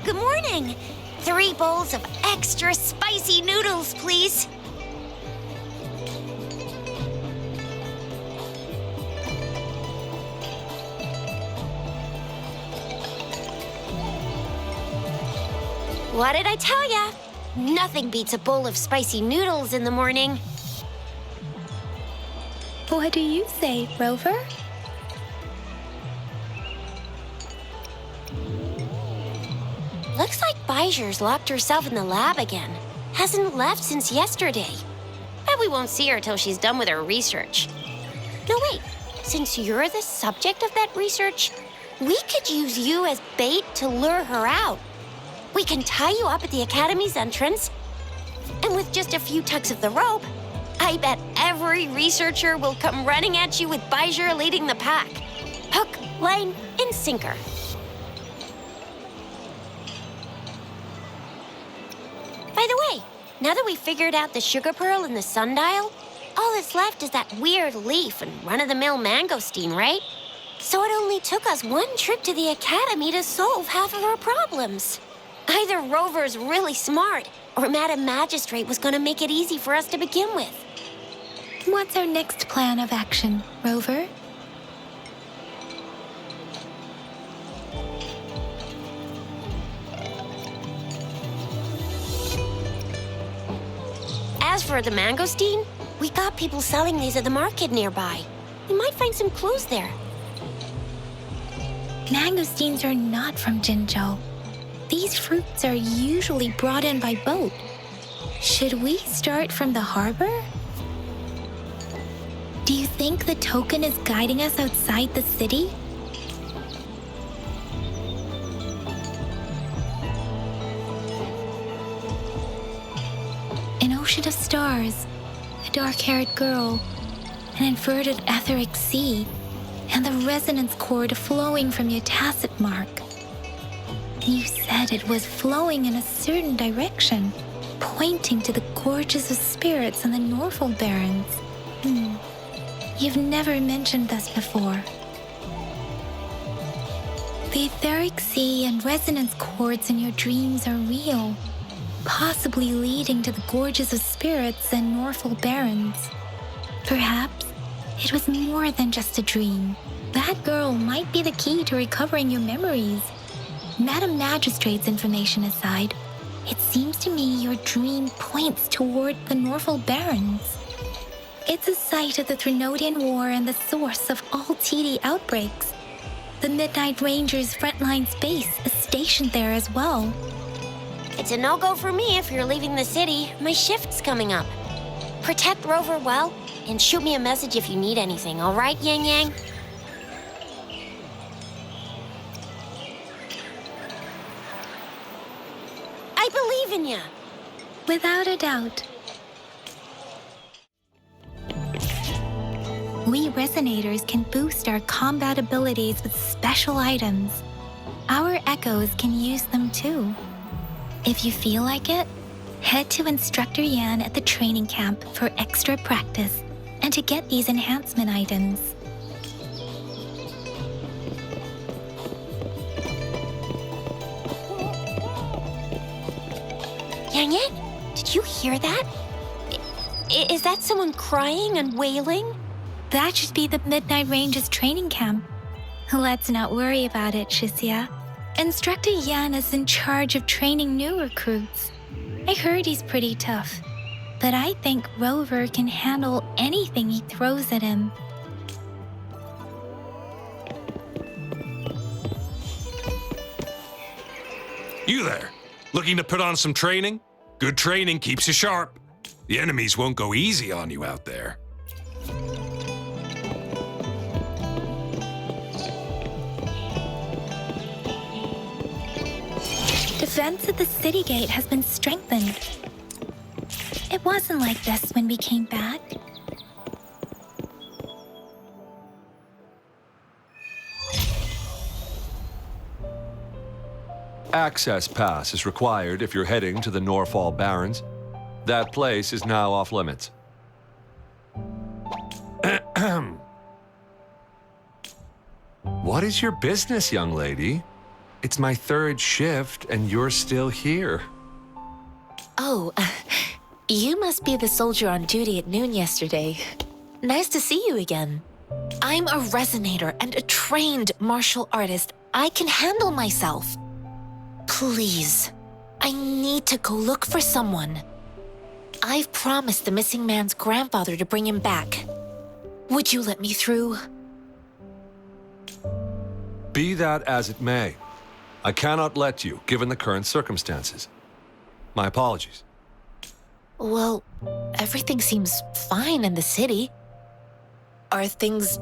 Good morning. 3 bowls of extra spicy noodles, please. What did I tell ya? Nothing beats a bowl of spicy noodles in the morning. What do you say, Rover? Looks like Bijou's locked herself in the lab again. Hasn't left since yesterday. Bet we won't see her till she's done with her research. No, wait. Since you're the subject of that research, we could use you as bait to lure her out. We can tie you up at the Academy's entrance, and with just a few tugs of the rope, I bet every researcher will come running at you with Bijou leading the pack. Hook, line, and sinker. By the way, now that we've figured out the sugar pearl and the sundial, all that's left is that weird leaf and run-of-the-mill mangosteen, right? So it only took us 1 trip to the Academy to solve half of our problems. Either Rover's really smart, or Madam Magistrate was going to make it easy for us to begin with. What's our next plan of action, Rover? As for the mangosteen, we got people selling these at the market nearby. We might find some clues there. Mangosteens are not from Jinzhou. These fruits are usually brought in by boat. Should we start from the harbor? Do you think the token is guiding us outside the city? An ocean of stars, a dark-haired girl, an inverted etheric sea, and the resonance chord flowing from your tacit mark. You said it was flowing in a certain direction, pointing to the gorges of spirits and the Norfolk Barrens. You've never mentioned this before. The etheric sea and resonance chords in your dreams are real, possibly leading to the gorges of spirits and Norfolk Barrens. Perhaps it was more than just a dream. That girl might be the key to recovering your memories. Madam Magistrate's information aside, it seems to me your dream points toward the Norfolk Barrens. It's a site of the Trinodian War and the source of all TD outbreaks. The Midnight Rangers' frontline base is stationed there as well. It's a no-go for me if you're leaving the city. My shift's coming up. Protect Rover well, and shoot me a message if you need anything, all right, Yang Yang? I believe in ya. Without a doubt. We Resonators can boost our combat abilities with special items. Our Echoes can use them too. If you feel like it, head to Instructor Yan at the training camp for extra practice and to get these enhancement items. Yang Yang, did you hear that? Is that someone crying and wailing? That should be the Midnight Rangers training camp. Let's not worry about it, Shixia. Instructor Yan is in charge of training new recruits. I heard he's pretty tough, but I think Rover can handle anything he throws at him. You there, looking to put on some training? Good training keeps you sharp. The enemies won't go easy on you out there. Defense at the city gate has been strengthened. It wasn't like this when we came back. Access pass is required if you're heading to the Norfolk Barrens. That place is now off limits. What is your business, young lady? It's my third shift, and you're still here. Oh, you must be the soldier on duty at noon yesterday. Nice to see you again. I'm a resonator and a trained martial artist. I can handle myself. Please, I need to go look for someone. I've promised the missing man's grandfather to bring him back. Would you let me through? Be that as it may, I cannot let you, given the current circumstances. My apologies. Well, everything seems fine in the city. Are things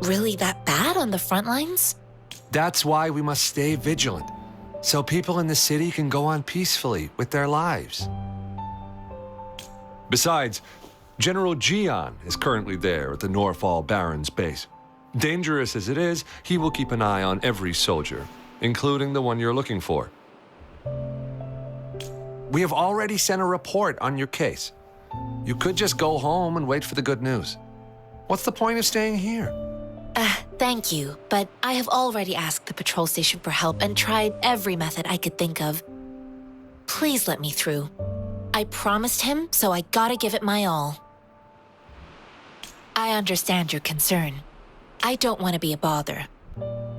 really that bad on the front lines? That's why we must stay vigilant, so people in the city can go on peacefully with their lives. Besides, General Jian is currently there at the Norfall Baron's base. Dangerous as it is, he will keep an eye on every soldier, including the one you're looking for. We have already sent a report on your case. You could just go home and wait for the good news. What's the point of staying here? Thank you, but I have already asked the patrol station for help and tried every method I could think of. Please let me through. I promised him, so I gotta give it my all. I understand your concern. I don't want to be a bother.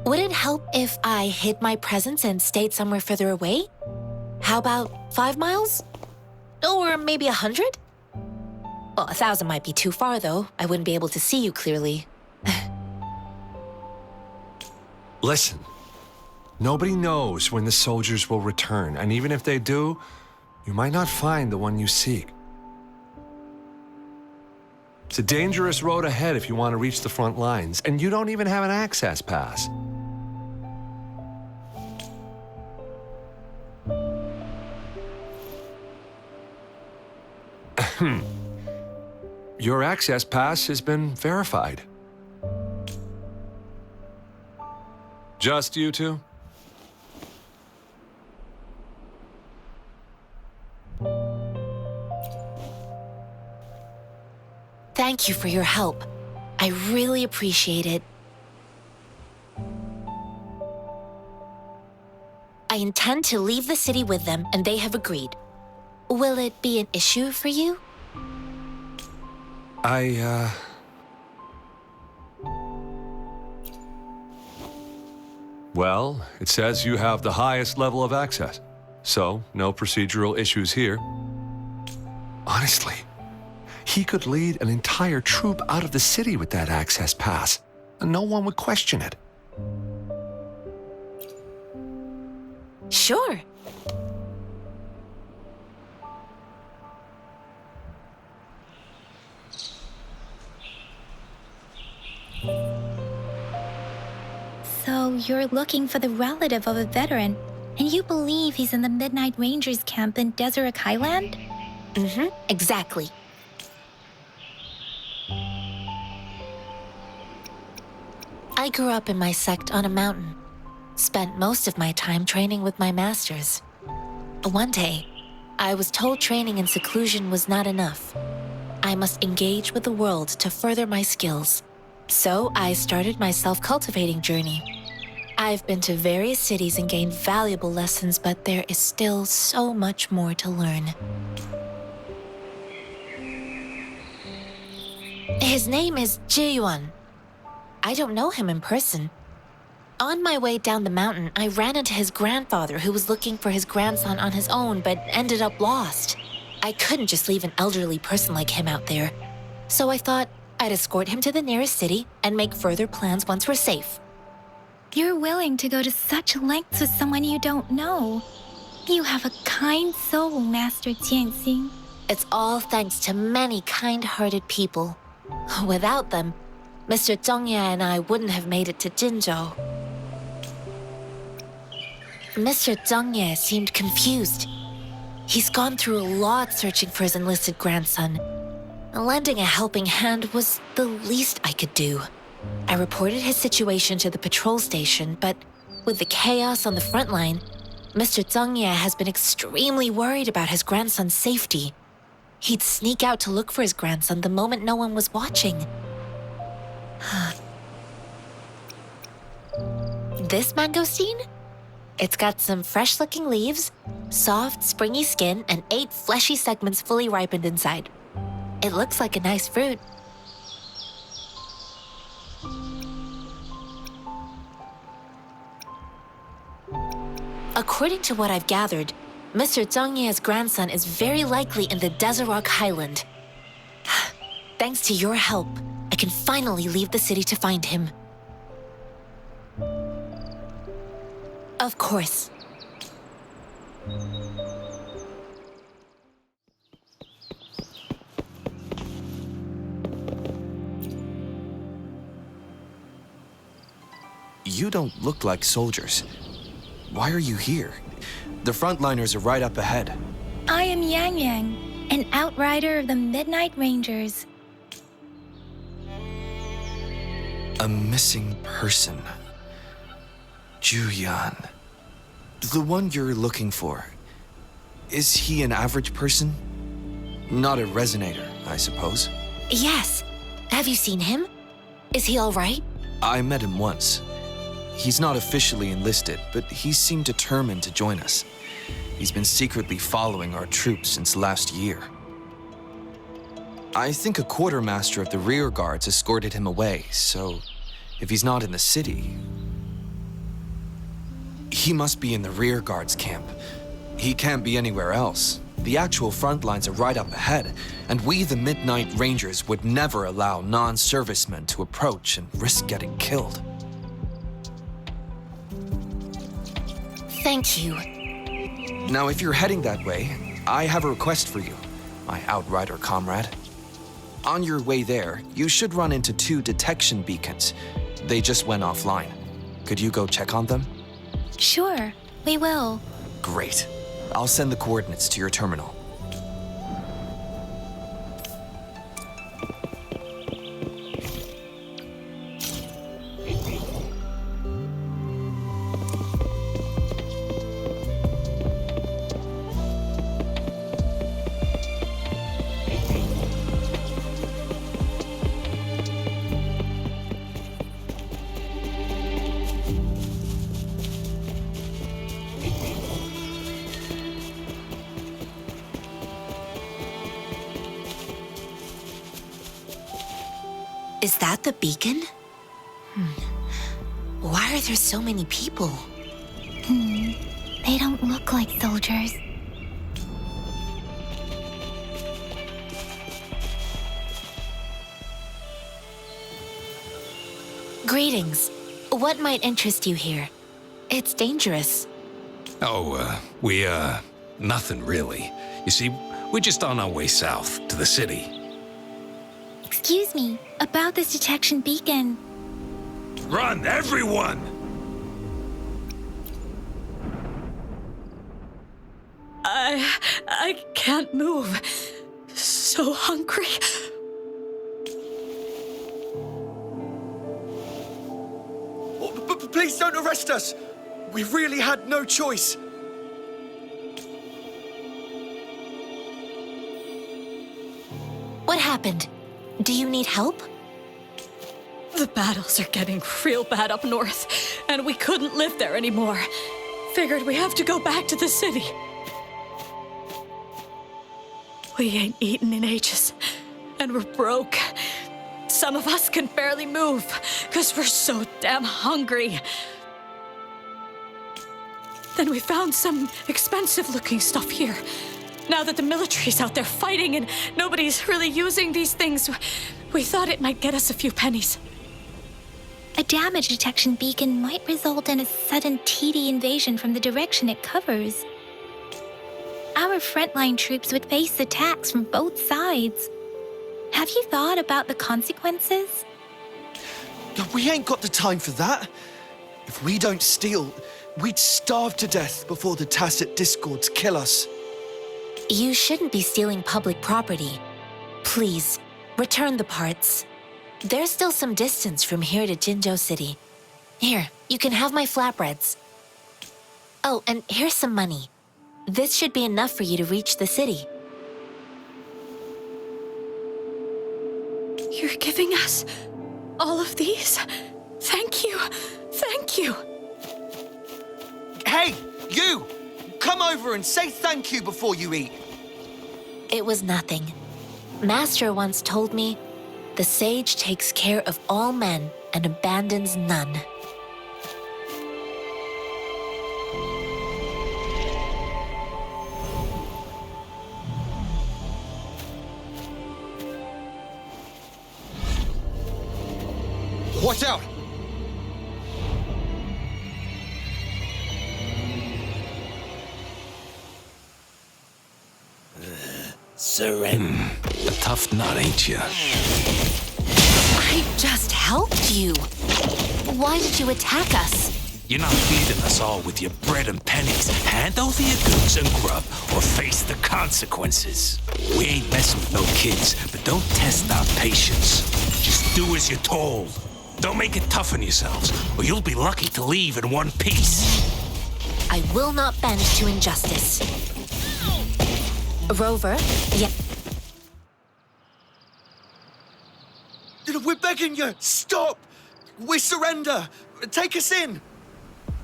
Would it help if I hid my presence and stayed somewhere further away? How about 5 miles? Or maybe 100? Well, 1,000 might be too far, though. I wouldn't be able to see you clearly. Listen, nobody knows when the soldiers will return, and even if they do, you might not find the one you seek. It's a dangerous road ahead if you want to reach the front lines, and you don't even have an access pass. Your access pass has been verified. Just you two? Thank you for your help. I really appreciate it. I intend to leave the city with them, and they have agreed. Will it be an issue for you? Well, it says you have the highest level of access, so no procedural issues here. Honestly, he could lead an entire troop out of the city with that access pass, and no one would question it. Sure. So you're looking for the relative of a veteran, and you believe he's in the Midnight Rangers camp in Deseret Highland? Exactly. I grew up in my sect on a mountain. Spent most of my time training with my masters. One day, I was told training in seclusion was not enough. I must engage with the world to further my skills. So I started my self-cultivating journey. I've been to various cities and gained valuable lessons, but there is still so much more to learn. His name is Ji-yuan. I don't know him in person. On my way down the mountain, I ran into his grandfather who was looking for his grandson on his own but ended up lost. I couldn't just leave an elderly person like him out there. So I thought I'd escort him to the nearest city and make further plans once we're safe. You're willing to go to such lengths with someone you don't know. You have a kind soul, Master Jianxing. It's all thanks to many kind-hearted people. Without them, Mr. Zhongye and I wouldn't have made it to Jinzhou. Mr. Zhongye seemed confused. He's gone through a lot searching for his enlisted grandson. Lending a helping hand was the least I could do. I reported his situation to the patrol station, but with the chaos on the front line, Mr. Zhongye has been extremely worried about his grandson's safety. He'd sneak out to look for his grandson the moment no one was watching. This mangosteen? It's got some fresh-looking leaves, soft, springy skin, and 8 fleshy segments fully ripened inside. It looks like a nice fruit. According to what I've gathered, Mr. Zhang Ye's grandson is very likely in the Desert Rock Highland. Thanks to your help, I can finally leave the city to find him. Of course. You don't look like soldiers. Why are you here? The frontliners are right up ahead. I am Yang Yang, an outrider of the Midnight Rangers. A missing person. Juyan. The one you're looking for. Is he an average person? Not a resonator, I suppose. Yes. Have you seen him? Is he all right? I met him once. He's not officially enlisted, but he seemed determined to join us. He's been secretly following our troops since last year. I think a quartermaster of the rear guards escorted him away, so if he's not in the city, he must be in the rear guards camp. He can't be anywhere else. The actual front lines are right up ahead, and we, the Midnight Rangers, would never allow non-servicemen to approach and risk getting killed. Thank you. Now, if you're heading that way, I have a request for you, my outrider comrade. On your way there, you should run into 2 detection beacons. They just went offline. Could you go check on them? Sure, we will. Great. I'll send the coordinates to your terminal. Is that the beacon? Why are there so many people? They don't look like soldiers. Greetings. What might interest you here? It's dangerous. Oh, nothing really. You see, we're just on our way south to the city. Excuse me, about this detection beacon. Run, everyone! I can't move. So hungry. Please don't arrest us! We really had no choice. What happened? Do you need help? The battles are getting real bad up north, and we couldn't live there anymore. Figured we have to go back to the city. We ain't eaten in ages, and we're broke. Some of us can barely move, because we're so damn hungry. Then we found some expensive-looking stuff here. Now that the military's out there fighting and nobody's really using these things, we thought it might get us a few pennies. A damage detection beacon might result in a sudden TD invasion from the direction it covers. Our frontline troops would face attacks from both sides. Have you thought about the consequences? We ain't got the time for that. If we don't steal, we'd starve to death before the tacit discords kill us. You shouldn't be stealing public property. Please, return the parts. There's still some distance from here to Jinzhou City. Here, you can have my flatbreads. Oh, and here's some money. This should be enough for you to reach the city. You're giving us all of these? Thank you. Thank you. Hey! Hey, you! Come over and say thank you before you eat. It was nothing. Master once told me, the sage takes care of all men and abandons none. Watch out! Surrender. A tough nut, ain't you? I just helped you. Why did you attack us? You're not feeding us all with your bread and pennies. Hand over your goods and grub, or face the consequences. We ain't messing with no kids, but don't test our patience. Just do as you're told. Don't make it tough on yourselves, or you'll be lucky to leave in one piece. I will not bend to injustice. Rover, yeah. We're begging you, stop! We surrender! Take us in!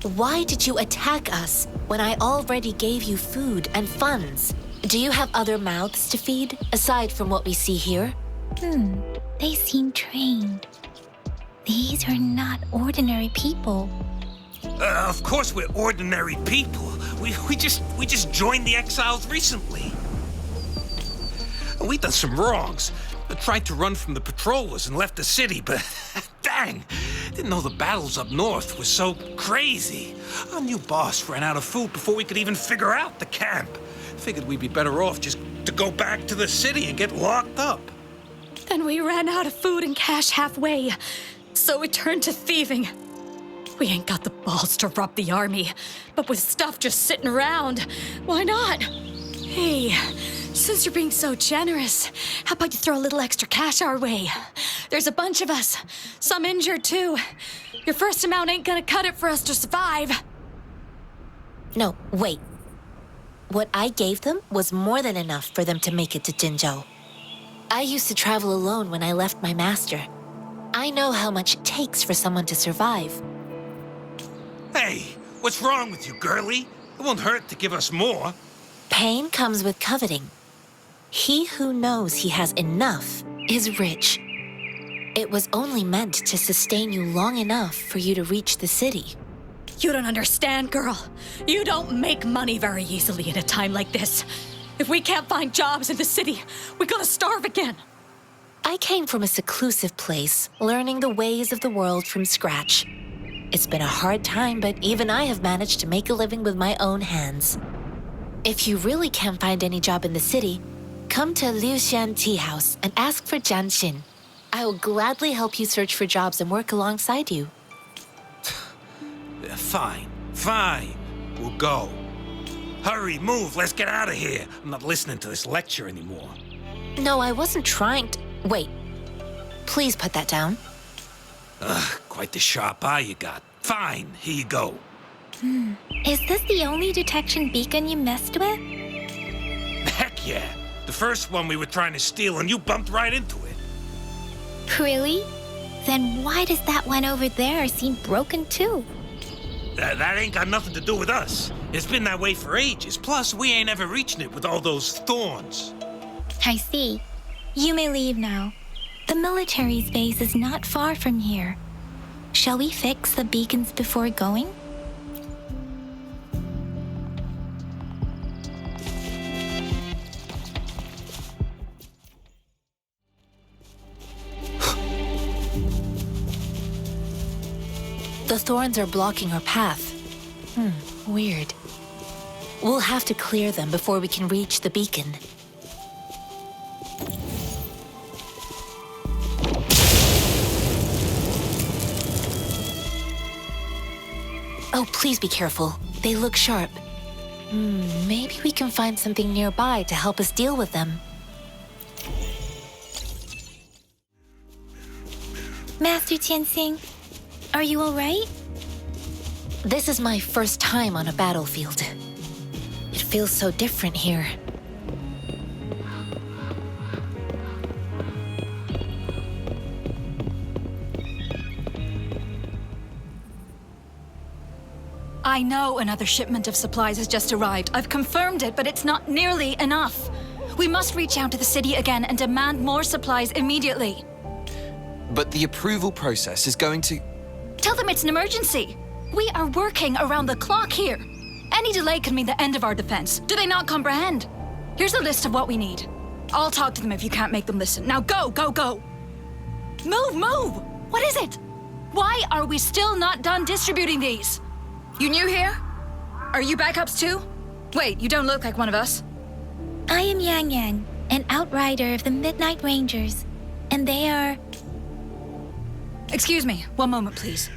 Why did you attack us when I already gave you food and funds? Do you have other mouths to feed, aside from what we see here? They seem trained. These are not ordinary people. Of course we're ordinary people. We just joined the exiles recently. We done some wrongs. Tried to run from the patrollers and left the city, but dang, didn't know the battles up north were so crazy. Our new boss ran out of food before we could even figure out the camp. Figured we'd be better off just to go back to the city and get locked up. Then we ran out of food and cash halfway, so we turned to thieving. We ain't got the balls to rob the army, but with stuff just sitting around, why not? Hey, since you're being so generous, how about you throw a little extra cash our way? There's a bunch of us, some injured too. Your first amount ain't gonna cut it for us to survive. No, wait. What I gave them was more than enough for them to make it to Jinzhou. I used to travel alone when I left my master. I know how much it takes for someone to survive. Hey, what's wrong with you, girlie? It won't hurt to give us more. Pain comes with coveting. He who knows he has enough is rich. It was only meant to sustain you long enough for you to reach the city. You don't understand, girl. You don't make money very easily in a time like this. If we can't find jobs in the city, we're gonna starve again. I came from a seclusive place, learning the ways of the world from scratch. It's been a hard time, but even I have managed to make a living with my own hands. If you really can't find any job in the city, come to Liuxian Tea House and ask for Jian Xin. I will gladly help you search for jobs and work alongside you. Fine. We'll go. Hurry, move, let's get out of here. I'm not listening to this lecture anymore. No, I wasn't trying to... Wait. Please put that down. Quite the sharp eye you got. Fine, here you go. Is this the only detection beacon you messed with? Heck yeah. The first one we were trying to steal and you bumped right into it. Really? Then why does that one over there seem broken too? That ain't got nothing to do with us. It's been that way for ages. Plus, we ain't ever reaching it with all those thorns. I see. You may leave now. The military's base is not far from here. Shall we fix the beacons before going? The thorns are blocking our path. Weird. We'll have to clear them before we can reach the beacon. Oh, please be careful. They look sharp. Maybe we can find something nearby to help us deal with them. Master Tianxing, are you all right? This is my first time on a battlefield. It feels so different here. I know another shipment of supplies has just arrived. I've confirmed it, but it's not nearly enough. We must reach out to the city again and demand more supplies immediately. But the approval process is going to... Tell them it's an emergency. We are working around the clock here. Any delay could mean the end of our defense. Do they not comprehend? Here's a list of what we need. I'll talk to them if you can't make them listen. Now go, go, go! Move, move! What is it? Why are we still not done distributing these? You new here? Are you backups too? Wait, you don't look like one of us. I am Yang Yang, an outrider of the Midnight Rangers, and they are... Excuse me, one moment please.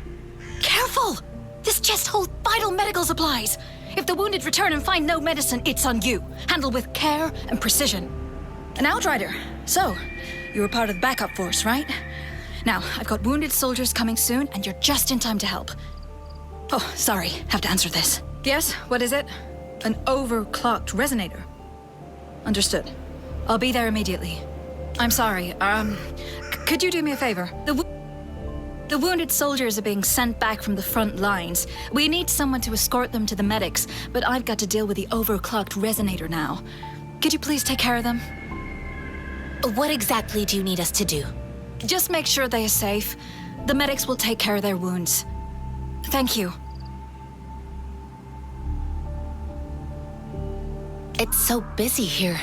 Careful! This chest holds vital medical supplies. If the wounded return and find no medicine, it's on you. Handle with care and precision. An outrider. So, you were part of the backup force, right? Now, I've got wounded soldiers coming soon, and you're just in time to help. Oh, sorry, have to answer this. Yes, what is it? An overclocked resonator. Understood. I'll be there immediately. I'm sorry, could you do me a favor? The wounded soldiers are being sent back from the front lines. We need someone to escort them to the medics, but I've got to deal with the overclocked resonator now. Could you please take care of them? What exactly do you need us to do? Just make sure they are safe. The medics will take care of their wounds. Thank you. It's so busy here.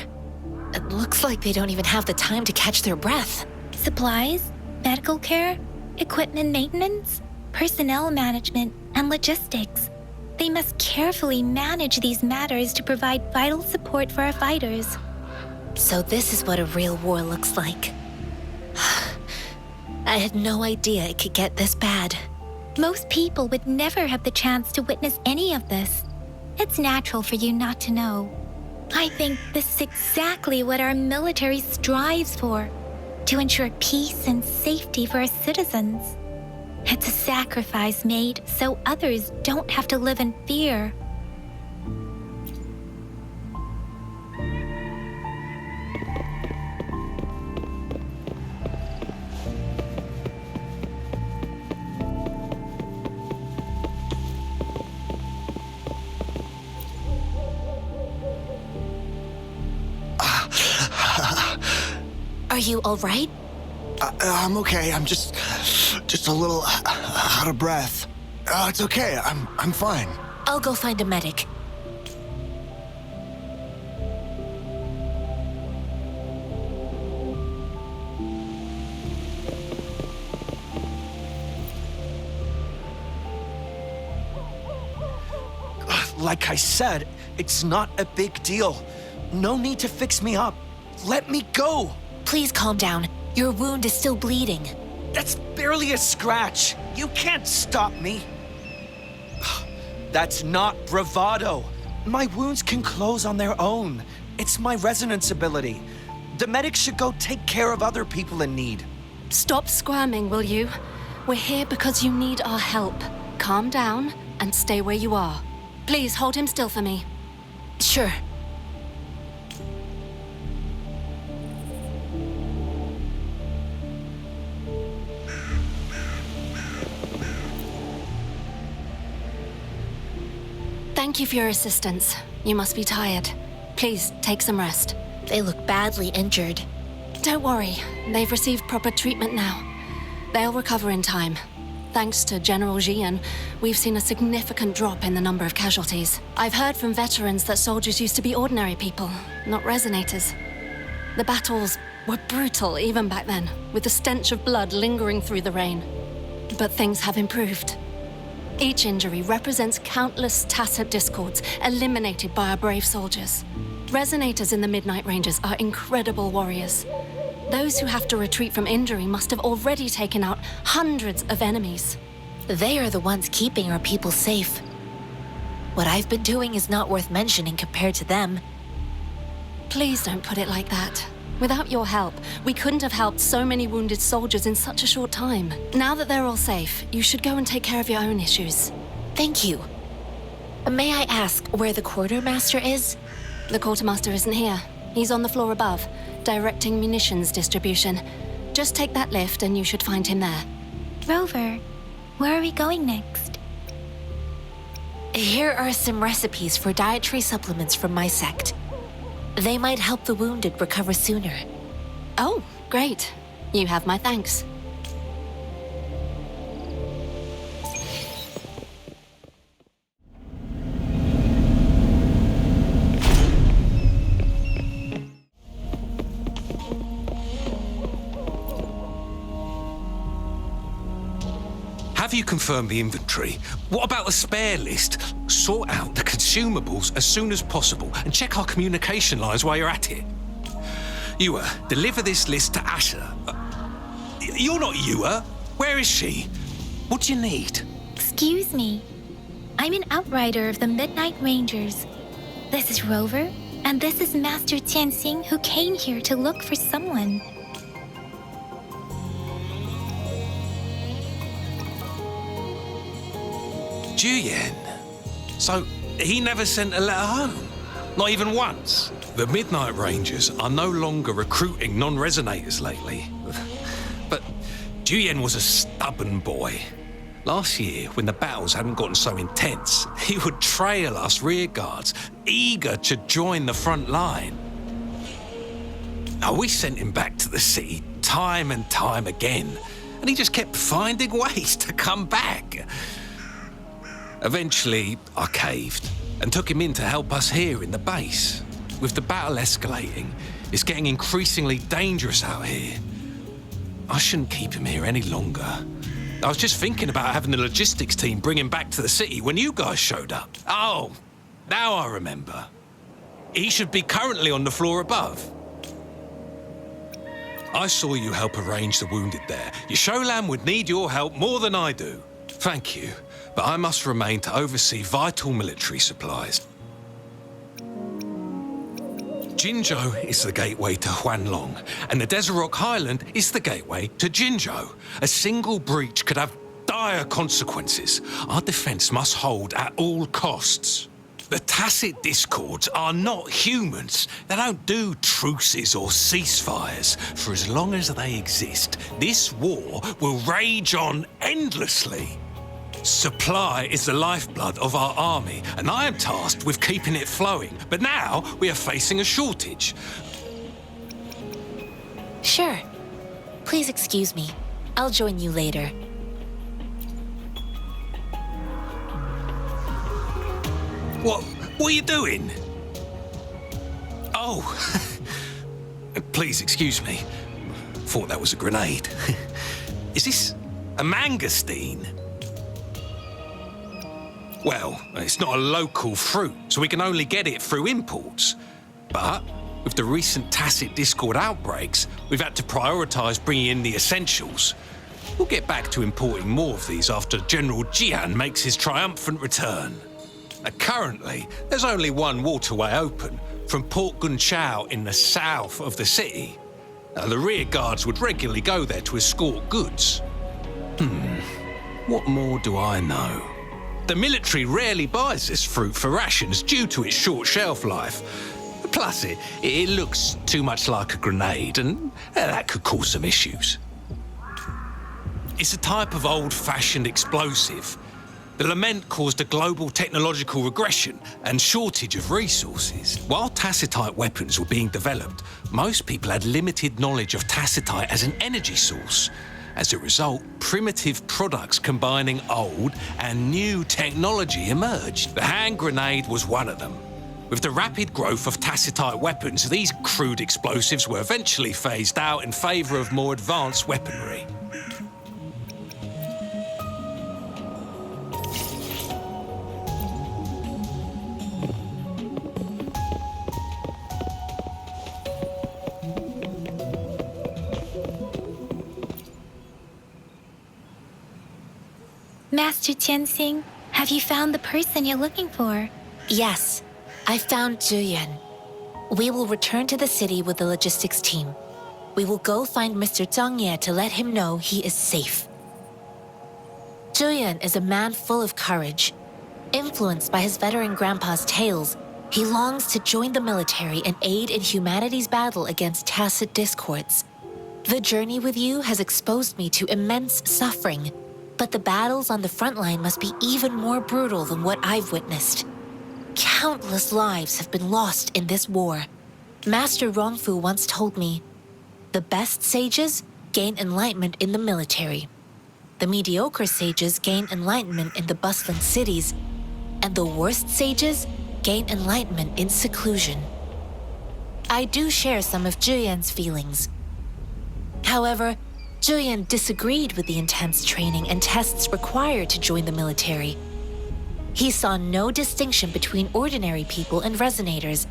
It looks like they don't even have the time to catch their breath. Supplies, medical care, equipment maintenance, personnel management, and logistics. They must carefully manage these matters to provide vital support for our fighters. So this is what a real war looks like. I had no idea it could get this bad. Most people would never have the chance to witness any of this. It's natural for you not to know. I think this is exactly what our military strives for, to ensure peace and safety for our citizens. It's a sacrifice made so others don't have to live in fear. Are you all right? I'm okay. I'm just a little out of breath. It's okay. I'm fine. I'll go find a medic. Like I said, it's not a big deal. No need to fix me up. Let me go. Please calm down. Your wound is still bleeding. That's barely a scratch. You can't stop me. That's not bravado. My wounds can close on their own. It's my resonance ability. The medics should go take care of other people in need. Stop squirming, will you? We're here because you need our help. Calm down and stay where you are. Please hold him still for me. Sure. Thank you for your assistance. You must be tired. Please take some rest. They look badly injured. Don't worry, they've received proper treatment now. They'll recover in time. Thanks to General Jian, we've seen a significant drop in the number of casualties. I've heard from veterans that soldiers used to be ordinary people, not resonators. The battles were brutal even back then, with the stench of blood lingering through the rain. But things have improved. Each injury represents countless tacit discords eliminated by our brave soldiers. Resonators in the Midnight Rangers are incredible warriors. Those who have to retreat from injury must have already taken out hundreds of enemies. They are the ones keeping our people safe. What I've been doing is not worth mentioning compared to them. Please don't put it like that. Without your help, we couldn't have helped so many wounded soldiers in such a short time. Now that they're all safe, you should go and take care of your own issues. Thank you. May I ask where the quartermaster is? The quartermaster isn't here. He's on the floor above, directing munitions distribution. Just take that lift and you should find him there. Rover, where are we going next? Here are some recipes for dietary supplements from my sect. They might help the wounded recover sooner. Oh, great. You have my thanks. Have you confirmed the inventory? What about the spare list? Sort out the consumables as soon as possible and check our communication lines while you're at it. Yua, deliver this list to Asher. You're not Yua. Where is she? What do you need? Excuse me. I'm an outrider of the Midnight Rangers. This is Rover, and this is Master Tianxing, who came here to look for someone. Juyen. So, he never sent a letter home? Not even once? The Midnight Rangers are no longer recruiting non-resonators lately. But Juyen was a stubborn boy. Last year, when the battles hadn't gotten so intense, he would trail us rearguards, eager to join the front line. Now, we sent him back to the city time and time again, and he just kept finding ways to come back. Eventually, I caved and took him in to help us here in the base. With the battle escalating, it's getting increasingly dangerous out here. I shouldn't keep him here any longer. I was just thinking about having the logistics team bring him back to the city when you guys showed up. Oh, now I remember. He should be currently on the floor above. I saw you help arrange the wounded there. Yasholam would need your help more than I do. Thank you, but I must remain to oversee vital military supplies. Jinzhou is the gateway to Huanlong, and the Desert Rock Highland is the gateway to Jinzhou. A single breach could have dire consequences. Our defense must hold at all costs. The tacit discords are not humans. They don't do truces or ceasefires. For as long as they exist, this war will rage on endlessly. Supply is the lifeblood of our army, and I am tasked with keeping it flowing. But now we are facing a shortage. Sure. Please excuse me. I'll join you later. What are you doing? Oh, please excuse me. Thought that was a grenade. Is this a mangosteen? Well, it's not a local fruit, so we can only get it through imports. But with the recent tacit discord outbreaks, we've had to prioritise bringing in the essentials. We'll get back to importing more of these after General Jian makes his triumphant return. Currently, there's only one waterway open, from Port Gunchao in the south of the city. The rear guards would regularly go there to escort goods. What more do I know? The military rarely buys this fruit for rations due to its short shelf life. Plus, it looks too much like a grenade, and that could cause some issues. It's a type of old-fashioned explosive. The lament caused a global technological regression and shortage of resources. While tacitite weapons were being developed, most people had limited knowledge of tacitite as an energy source. As a result, primitive products combining old and new technology emerged. The hand grenade was one of them. With the rapid growth of tacitite weapons, these crude explosives were eventually phased out in favour of more advanced weaponry. Master Tianxing, have you found the person you're looking for? Yes, I found Zhuyan. We will return to the city with the logistics team. We will go find Mr. Zhang Ye to let him know he is safe. Zhuyan is a man full of courage. Influenced by his veteran grandpa's tales, he longs to join the military and aid in humanity's battle against tacit discords. The journey with you has exposed me to immense suffering. But the battles on the front line must be even more brutal than what I've witnessed. Countless lives have been lost in this war. Master Rongfu once told me, the best sages gain enlightenment in the military. The mediocre sages gain enlightenment in the bustling cities, and the worst sages gain enlightenment in seclusion. I do share some of Juyan's feelings. However, Juyan disagreed with the intense training and tests required to join the military. He saw no distinction between ordinary people and resonators,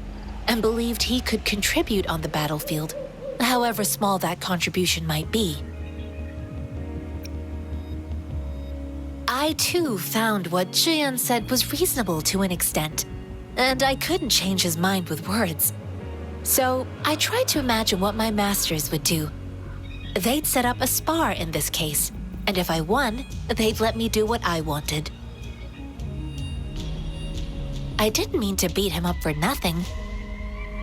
and believed he could contribute on the battlefield, however small that contribution might be. I too found what Juyan said was reasonable to an extent, and I couldn't change his mind with words. So I tried to imagine what my masters would do. They'd set up a spar in this case, and if I won, they'd let me do what I wanted. I didn't mean to beat him up for nothing.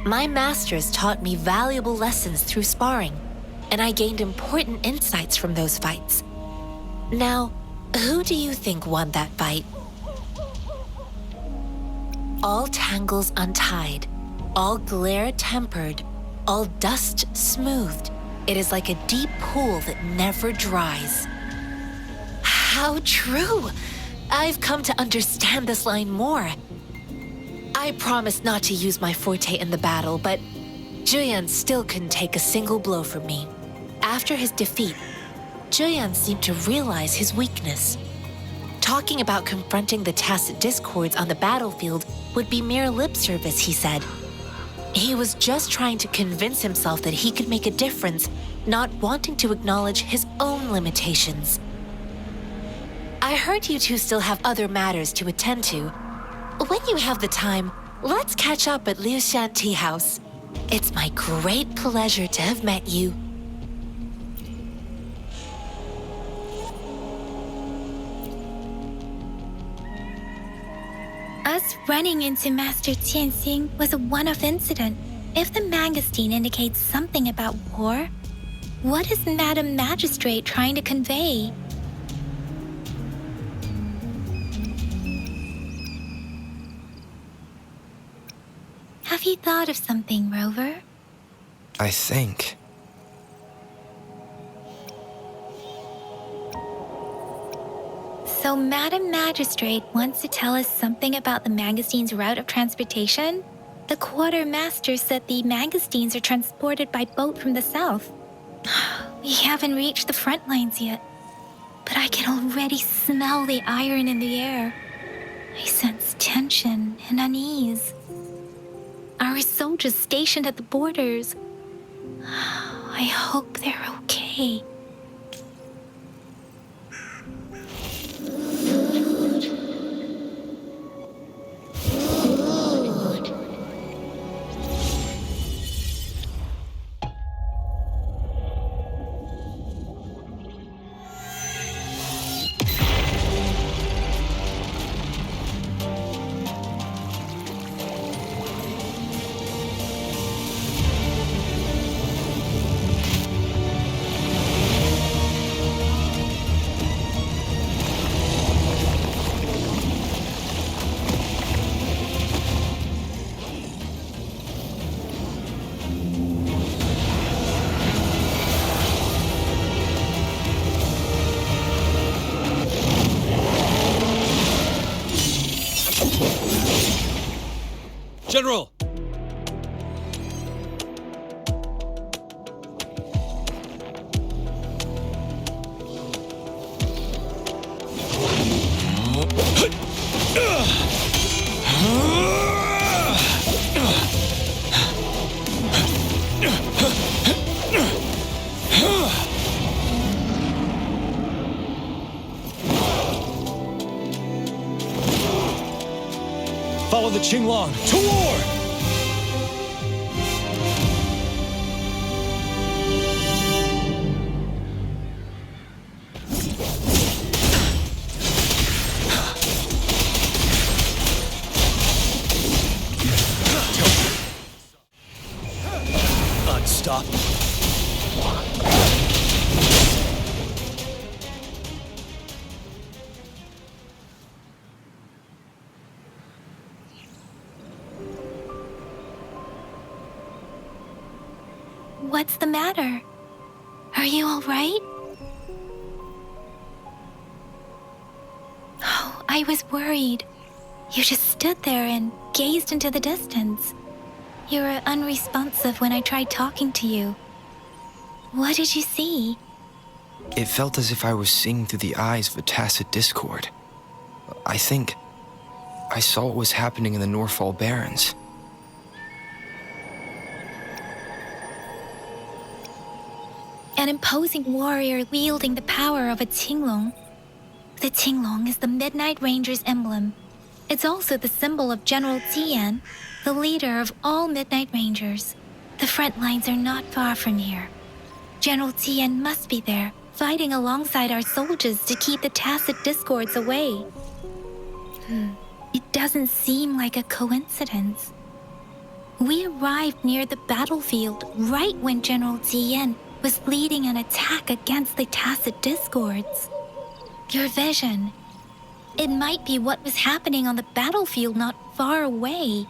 My masters taught me valuable lessons through sparring, and I gained important insights from those fights. Now, who do you think won that fight? All tangles untied, all glare tempered, all dust smoothed. It is like a deep pool that never dries. How true! I've come to understand this line more. I promised not to use my forte in the battle, but Juyan still couldn't take a single blow from me. After his defeat, Juyan seemed to realize his weakness. Talking about confronting the tacit discords on the battlefield would be mere lip service, he said. He was just trying to convince himself that he could make a difference, not wanting to acknowledge his own limitations. I heard you two still have other matters to attend to. When you have the time, let's catch up at Liu Shan Tea House. It's my great pleasure to have met you. Us running into Master Tianxing was a one-off incident. If the magazine indicates something about war, what is Madam Magistrate trying to convey? Have you thought of something, Rover? I think. So Madam Magistrate wants to tell us something about the magazine's route of transportation? The quartermaster said the magazines are transported by boat from the south. We haven't reached the front lines yet, but I can already smell the iron in the air. I sense tension and unease. Our soldiers stationed at the borders. I hope they're okay. General! Follow the Qinglong to war! Unstoppable. What's the matter? Are you all right? Oh, I was worried. You just stood there and gazed into the distance. You were unresponsive when I tried talking to you. What did you see? It felt as if I was seeing through the eyes of a tacit discord. I think I saw what was happening in the Norfall Barrens. An imposing warrior wielding the power of a Tinglong. The Tinglong is the Midnight Ranger's emblem. It's also the symbol of General Tian, the leader of all Midnight Rangers. The front lines are not far from here. General Tian must be there, fighting alongside our soldiers to keep the tacit discords away. It doesn't seem like a coincidence. We arrived near the battlefield right when General Tian was leading an attack against the tacit discords. Your vision. It might be what was happening on the battlefield not far away.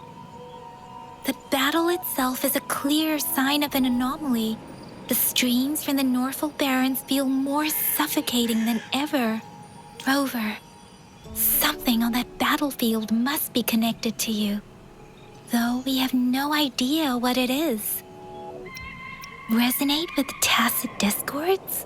The battle itself is a clear sign of an anomaly. The streams from the Norfall Barrens feel more suffocating than ever. Rover, something on that battlefield must be connected to you, though we have no idea what it is. Resonate with the tacit discords?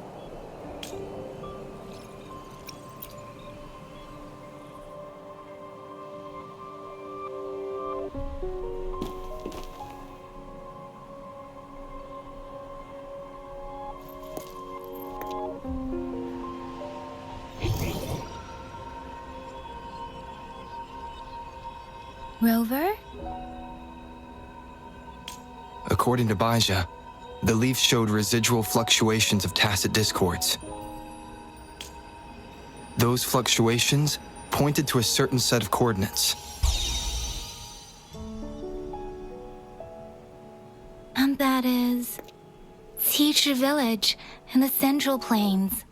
Rover? According to Baja, the leaf showed residual fluctuations of tacit discords. Those fluctuations pointed to a certain set of coordinates. And that is Teacher Village in the Central Plains.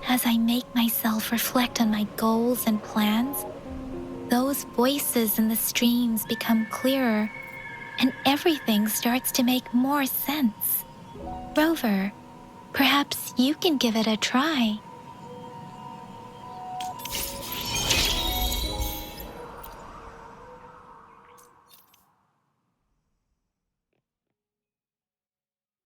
As I make myself reflect on my goals and plans, those voices in the streams become clearer, and everything starts to make more sense. Rover, perhaps you can give it a try.